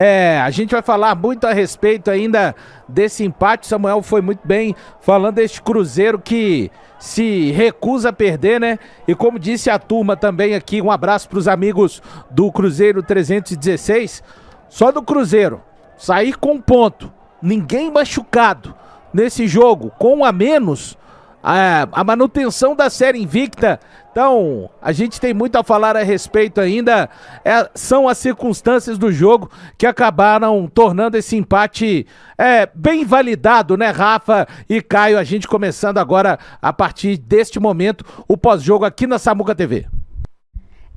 A gente vai falar muito a respeito ainda desse empate. Samuel foi muito bem falando deste Cruzeiro que se recusa a perder, né? E como disse a turma também aqui, um abraço para os amigos do Cruzeiro 316. Só do Cruzeiro sair com um ponto, ninguém machucado nesse jogo, com um a menos, a manutenção da série invicta. Então, a gente tem muito a falar a respeito ainda. São as circunstâncias do jogo que acabaram tornando esse empate bem validado, né, Rafa e Caio? A gente começando agora, a partir deste momento, o pós-jogo aqui na Samuca TV.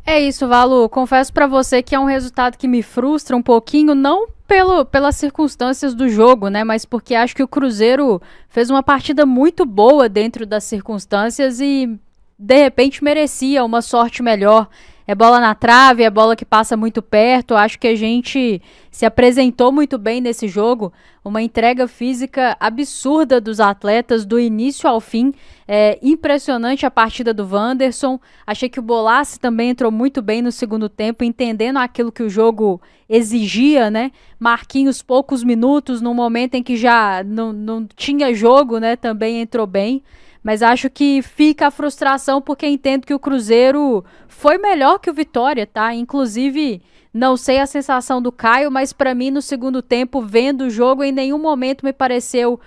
É isso, Valu. Confesso pra você que é um resultado que me frustra um pouquinho, não pelas circunstâncias do jogo, né? Mas porque acho que o Cruzeiro fez uma partida muito boa dentro das circunstâncias e de repente merecia uma sorte melhor. É bola na trave, é bola que passa muito perto. Acho que a gente se apresentou muito bem nesse jogo. Uma entrega física absurda dos atletas do início ao fim. Impressionante a partida do Wanderson. Achei que o Bolassi também entrou muito bem no segundo tempo, entendendo aquilo que o jogo exigia, né? Marquinhos, poucos minutos, num momento em que já não tinha jogo, né? Também entrou bem. Mas acho que fica a frustração porque entendo que o Cruzeiro foi melhor que o Vitória, tá? Inclusive, não sei a sensação do Caio, mas pra mim no segundo tempo, vendo o jogo, em nenhum momento me pareceu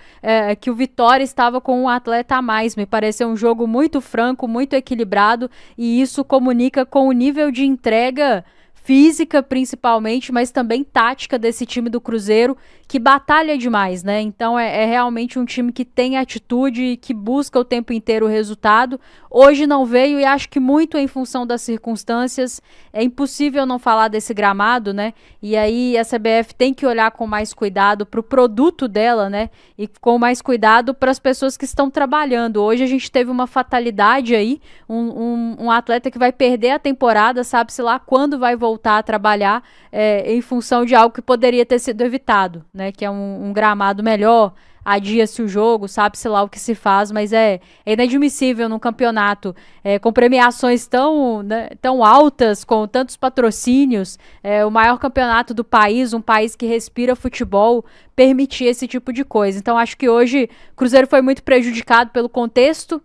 que o Vitória estava com um atleta a mais. Me pareceu um jogo muito franco, muito equilibrado e isso comunica com o nível de entrega física principalmente, mas também tática desse time do Cruzeiro, que batalha demais, né? Então é realmente um time que tem atitude e que busca o tempo inteiro o resultado. Hoje não veio e acho que muito em função das circunstâncias. É impossível não falar desse gramado, né? E aí a CBF tem que olhar com mais cuidado para o produto dela, né? E com mais cuidado para as pessoas que estão trabalhando. Hoje a gente teve uma fatalidade aí, um atleta que vai perder a temporada, sabe-se lá quando vai voltar a trabalhar em função de algo que poderia ter sido evitado, né? Que é um gramado melhor, adia-se o jogo, sabe-se lá o que se faz, mas é inadmissível num campeonato com premiações tão altas, com tantos patrocínios, o maior campeonato do país, um país que respira futebol, permitir esse tipo de coisa. Então acho que hoje o Cruzeiro foi muito prejudicado pelo contexto.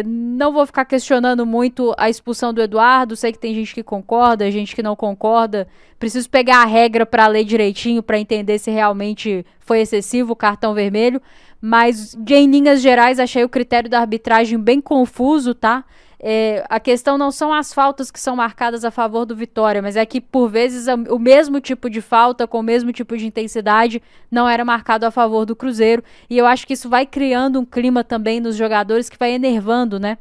Não vou ficar questionando muito a expulsão do Eduardo. Sei que tem gente que concorda, gente que não concorda. Preciso pegar a regra para ler direitinho para entender se realmente foi excessivo o cartão vermelho. Mas em linhas gerais achei o critério da arbitragem bem confuso, tá? A questão não são as faltas que são marcadas a favor do Vitória, mas é que por vezes o mesmo tipo de falta, com o mesmo tipo de intensidade, não era marcado a favor do Cruzeiro, e eu acho que isso vai criando um clima também nos jogadores que vai enervando, né?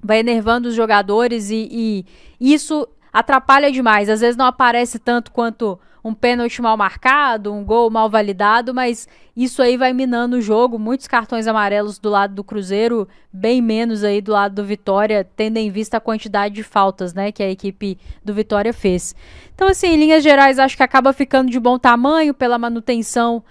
Vai enervando os jogadores e isso atrapalha demais. Às vezes não aparece tanto quanto um pênalti mal marcado, um gol mal validado, mas isso aí vai minando o jogo. Muitos cartões amarelos do lado do Cruzeiro, bem menos aí do lado do Vitória, tendo em vista a quantidade de faltas, né, que a equipe do Vitória fez. Então, assim, em linhas gerais, acho que acaba ficando de bom tamanho pela manutenção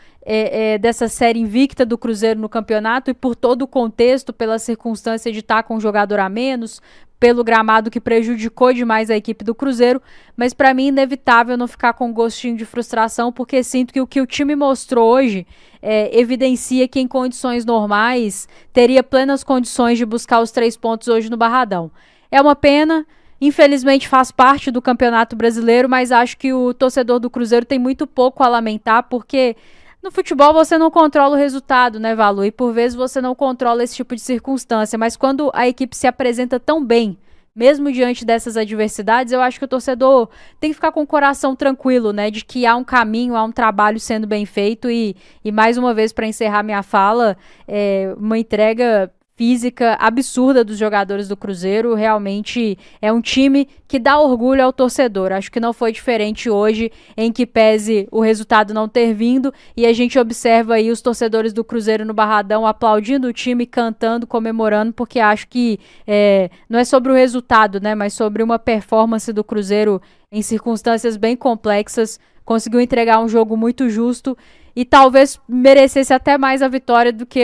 dessa série invicta do Cruzeiro no campeonato e por todo o contexto, pela circunstância de estar com um jogador a menos, pelo gramado que prejudicou demais a equipe do Cruzeiro, mas para mim é inevitável não ficar com um gostinho de frustração, porque sinto que o que o time mostrou hoje evidencia que em condições normais teria plenas condições de buscar os 3 pontos hoje no Barradão. É uma pena, infelizmente faz parte do Campeonato Brasileiro, mas acho que o torcedor do Cruzeiro tem muito pouco a lamentar, porque no futebol você não controla o resultado, né, Valu? E por vezes você não controla esse tipo de circunstância, mas quando a equipe se apresenta tão bem, mesmo diante dessas adversidades, eu acho que o torcedor tem que ficar com o coração tranquilo, né, de que há um caminho, há um trabalho sendo bem feito e mais uma vez, para encerrar minha fala, uma entrega física absurda dos jogadores do Cruzeiro. Realmente é um time que dá orgulho ao torcedor. Acho que não foi diferente hoje, em que pese o resultado não ter vindo e a gente observa aí os torcedores do Cruzeiro no Barradão aplaudindo o time, cantando, comemorando, porque acho que não é sobre o resultado, né, mas sobre uma performance do Cruzeiro em circunstâncias bem complexas. Conseguiu entregar um jogo muito justo e talvez merecesse até mais a vitória do que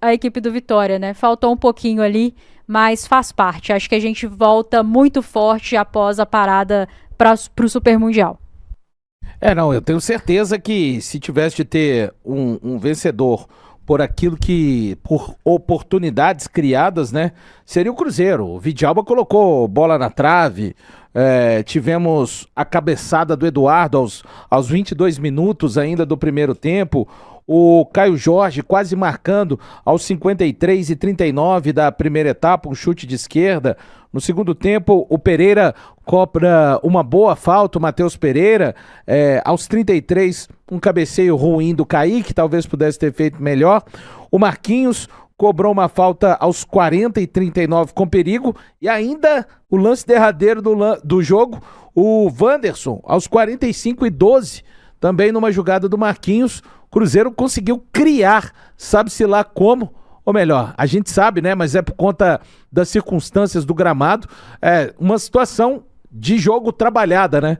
a equipe do Vitória, né? Faltou um pouquinho ali, mas faz parte. Acho que a gente volta muito forte após a parada para o Super Mundial. Não, eu tenho certeza que se tivesse de ter um vencedor por oportunidades criadas, né, seria o Cruzeiro. O Vidalba colocou bola na trave, tivemos a cabeçada do Eduardo aos 22 minutos ainda do primeiro tempo, o Caio Jorge quase marcando aos 53 e 39 da primeira etapa, um chute de esquerda. No segundo tempo, o Pereira cobra uma boa falta, o Matheus Pereira. Aos 33, um cabeceio ruim do Kaique, talvez pudesse ter feito melhor. O Marquinhos cobrou uma falta aos 40 e 39 com perigo. E ainda o lance derradeiro do jogo, o Wanderson, aos 45 e 12, também numa jogada do Marquinhos. Cruzeiro conseguiu criar, sabe-se lá como, ou melhor, a gente sabe, né, mas é por conta das circunstâncias do gramado, uma situação de jogo trabalhada, né,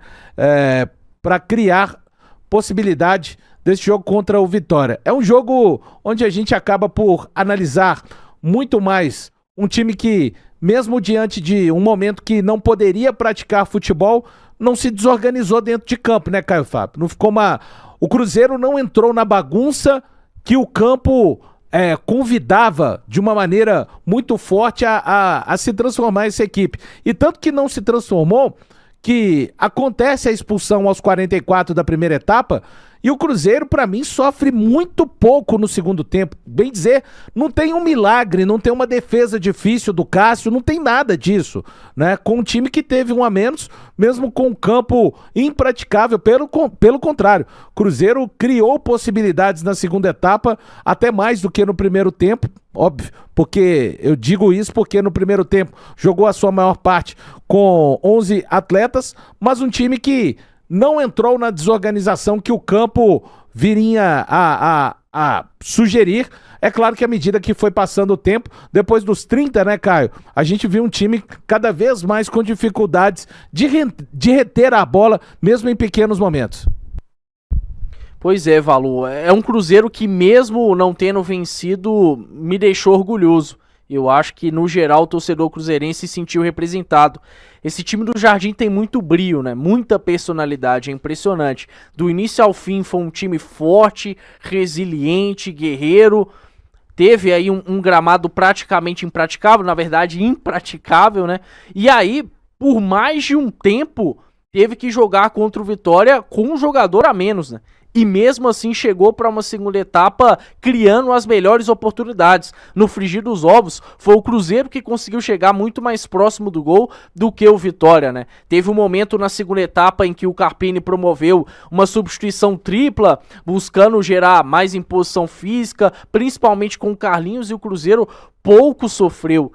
para criar possibilidade desse jogo contra o Vitória. É um jogo onde a gente acaba por analisar muito mais um time que, mesmo diante de um momento que não poderia praticar futebol, não se desorganizou dentro de campo, né, Caio Fábio? Não ficou O Cruzeiro não entrou na bagunça que o campo convidava de uma maneira muito forte a se transformar essa equipe. E tanto que não se transformou, que acontece a expulsão aos 44 da primeira etapa, e o Cruzeiro, para mim, sofre muito pouco no segundo tempo. Bem dizer, não tem um milagre, não tem uma defesa difícil do Cássio, não tem nada disso, né? Com um time que teve um a menos, mesmo com um campo impraticável, pelo contrário. Cruzeiro criou possibilidades na segunda etapa, até mais do que no primeiro tempo, óbvio, porque eu digo isso porque no primeiro tempo jogou a sua maior parte com 11 atletas, mas um time que não entrou na desorganização que o campo viria a sugerir. É claro que à medida que foi passando o tempo, depois dos 30, né, Caio, a gente viu um time cada vez mais com dificuldades de reter a bola, mesmo em pequenos momentos. Pois é, Valu, é um Cruzeiro que mesmo não tendo vencido, me deixou orgulhoso. Eu acho que, no geral, o torcedor cruzeirense se sentiu representado. Esse time do Jardim tem muito brio, né? Muita personalidade, é impressionante. Do início ao fim foi um time forte, resiliente, guerreiro. Teve aí um gramado praticamente impraticável, na verdade impraticável, né? E aí, por mais de um tempo, teve que jogar contra o Vitória com um jogador a menos, né? E mesmo assim chegou para uma segunda etapa criando as melhores oportunidades. No frigir dos ovos, foi o Cruzeiro que conseguiu chegar muito mais próximo do gol do que o Vitória, né? Teve um momento na segunda etapa em que o Carpini promoveu uma substituição tripla, buscando gerar mais imposição física, principalmente com o Carlinhos, e o Cruzeiro pouco sofreu.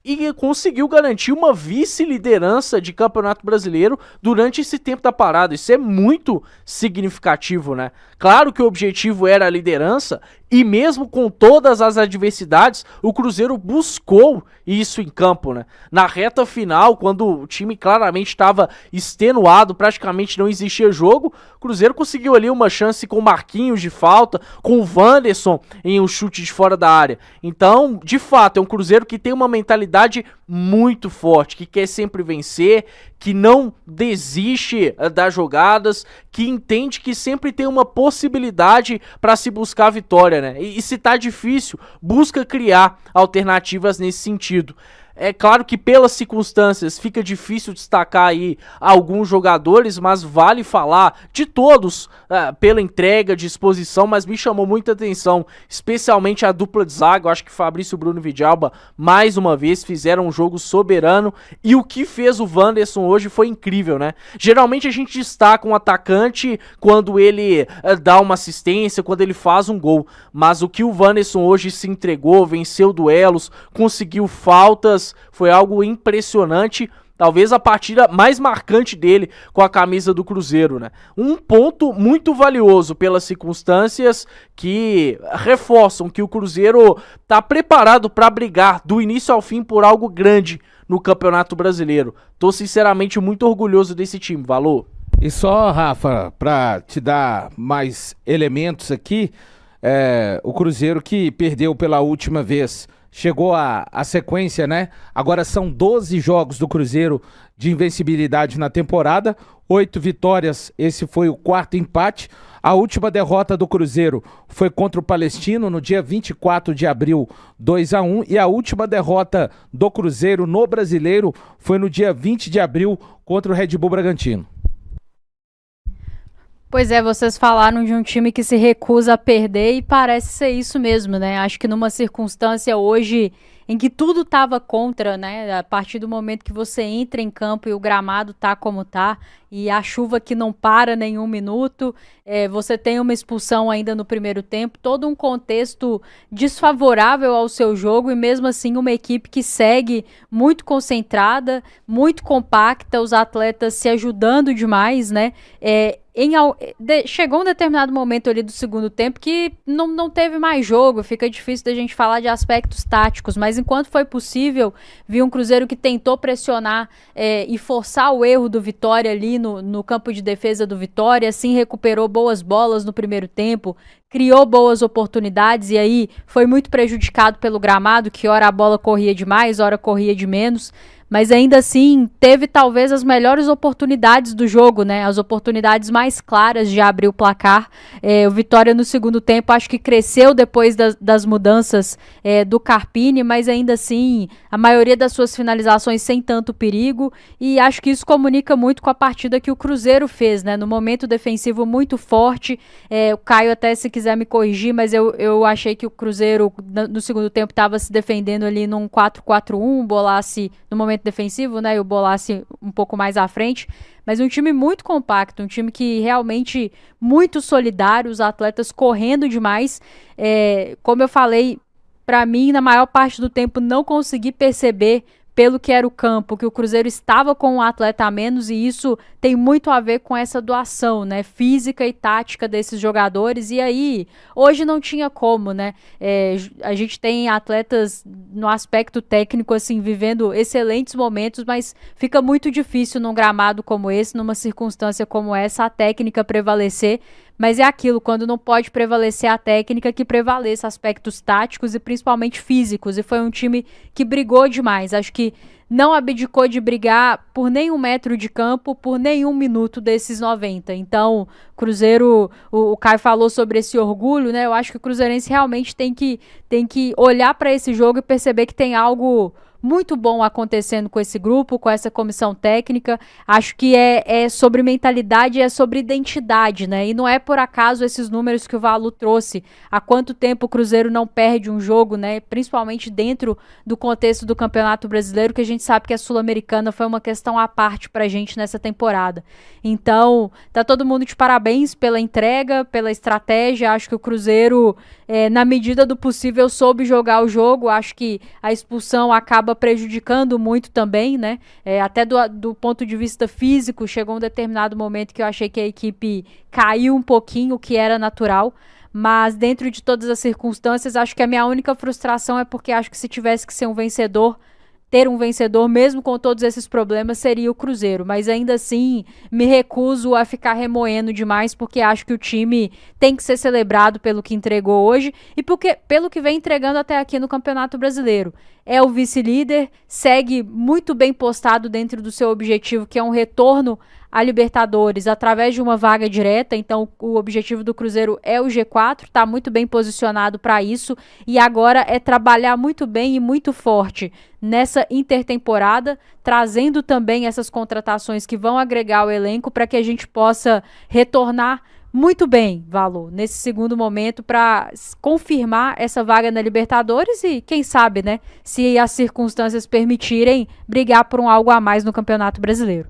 E conseguiu garantir uma vice-liderança de Campeonato Brasileiro durante esse tempo da parada. Isso é muito significativo, né? Claro que o objetivo era a liderança, e mesmo com todas as adversidades, o Cruzeiro buscou isso em campo, né? Na reta final, quando o time claramente estava extenuado, praticamente não existia jogo, o Cruzeiro conseguiu ali uma chance com o Marquinhos de falta, com o Wanderson em um chute de fora da área. Então, de fato, é um Cruzeiro que tem uma mentalidade muito forte, que quer sempre vencer, que não desiste das jogadas, que entende que sempre tem uma possibilidade para se buscar a vitória, né? E se tá difícil, busca criar alternativas nesse sentido. É claro que pelas circunstâncias fica difícil destacar aí alguns jogadores, mas vale falar de todos pela entrega, disposição, mas me chamou muita atenção, especialmente a dupla de zaga. Eu acho que Fabrício, Bruno e Vidalba, mais uma vez, fizeram um jogo soberano, e o que fez o Wanderson hoje foi incrível, né? Geralmente a gente destaca um atacante quando ele dá uma assistência, quando ele faz um gol, mas o que o Wanderson hoje se entregou, venceu duelos, conseguiu faltas, foi algo impressionante. Talvez a partida mais marcante dele com a camisa do Cruzeiro, né? Um ponto muito valioso pelas circunstâncias que reforçam que o Cruzeiro tá preparado para brigar do início ao fim por algo grande no Campeonato Brasileiro. Tô sinceramente muito orgulhoso desse time, Valor. E só, Rafa, para te dar mais elementos aqui, o Cruzeiro que perdeu pela última vez chegou a sequência, né? Agora são 12 jogos do Cruzeiro de invencibilidade na temporada, 8 vitórias, esse foi o 4º empate. A última derrota do Cruzeiro foi contra o Palestino no dia 24 de abril, 2-1, e a última derrota do Cruzeiro no Brasileiro foi no dia 20 de abril contra o Red Bull Bragantino. Pois é, vocês falaram de um time que se recusa a perder e parece ser isso mesmo, né? Acho que numa circunstância hoje em que tudo estava contra, né? A partir do momento que você entra em campo e o gramado tá como tá, e a chuva que não para nenhum minuto, você tem uma expulsão ainda no primeiro tempo, todo um contexto desfavorável ao seu jogo e mesmo assim uma equipe que segue muito concentrada, muito compacta, os atletas se ajudando demais, né? Chegou um determinado momento ali do segundo tempo que não teve mais jogo, fica difícil da gente falar de aspectos táticos, mas enquanto foi possível, vi um Cruzeiro que tentou pressionar e forçar o erro do Vitória ali no campo de defesa do Vitória, assim recuperou boas bolas no primeiro tempo, criou boas oportunidades e aí foi muito prejudicado pelo gramado, que ora a bola corria demais, ora corria de menos. Mas ainda assim, teve talvez as melhores oportunidades do jogo, né? As oportunidades mais claras de abrir o placar. O Vitória no segundo tempo acho que cresceu depois das mudanças do Carpini, mas ainda assim, a maioria das suas finalizações sem tanto perigo. E acho que isso comunica muito com a partida que o Cruzeiro fez, né? No momento defensivo muito forte. O Caio até se quiser me corrigir, mas eu achei que o Cruzeiro no segundo tempo estava se defendendo ali num 4-4-1, Bolassi no momento defensivo, né, e o Bolassi um pouco mais à frente, mas um time muito compacto, um time que realmente muito solidário, os atletas correndo demais, como eu falei, para mim, na maior parte do tempo não consegui perceber pelo que era o campo, que o Cruzeiro estava com um atleta a menos e isso tem muito a ver com essa doação, né, física e tática desses jogadores e aí, hoje não tinha como, né, a gente tem atletas no aspecto técnico, assim, vivendo excelentes momentos, mas fica muito difícil num gramado como esse, numa circunstância como essa, a técnica prevalecer, mas é aquilo, quando não pode prevalecer a técnica, que prevaleça aspectos táticos e principalmente físicos, e foi um time que brigou demais, acho que não abdicou de brigar por nenhum metro de campo, por nenhum minuto desses 90, então Cruzeiro, o Caio falou sobre esse orgulho, né, eu acho que o cruzeirense realmente tem que olhar para esse jogo e perceber que tem algo muito bom acontecendo com esse grupo, com essa comissão técnica. Acho que é sobre mentalidade, é sobre identidade, né? E não é por acaso esses números que o Valu trouxe. Há quanto tempo o Cruzeiro não perde um jogo, né? Principalmente dentro do contexto do Campeonato Brasileiro, que a gente sabe que a Sul-Americana foi uma questão à parte pra gente nessa temporada. Então, tá todo mundo de parabéns pela entrega, pela estratégia. Acho que o Cruzeiro, na medida do possível, soube jogar o jogo. Acho que a expulsão acaba prejudicando muito também, né? Até do ponto de vista físico, chegou um determinado momento que eu achei que a equipe caiu um pouquinho, o que era natural, mas dentro de todas as circunstâncias, acho que a minha única frustração é porque acho que se tivesse que ser um vencedor, ter um vencedor, mesmo com todos esses problemas, seria o Cruzeiro, mas ainda assim me recuso a ficar remoendo demais, porque acho que o time tem que ser celebrado pelo que entregou hoje e pelo que vem entregando até aqui no Campeonato Brasileiro. É o vice-líder, segue muito bem postado dentro do seu objetivo, que é um retorno à Libertadores através de uma vaga direta, então o objetivo do Cruzeiro é o G4, está muito bem posicionado para isso, e agora é trabalhar muito bem e muito forte nessa intertemporada, trazendo também essas contratações que vão agregar ao elenco para que a gente possa retornar muito bem, Valu, nesse segundo momento para confirmar essa vaga na Libertadores e, quem sabe, né, se as circunstâncias permitirem, brigar por um algo a mais no Campeonato Brasileiro.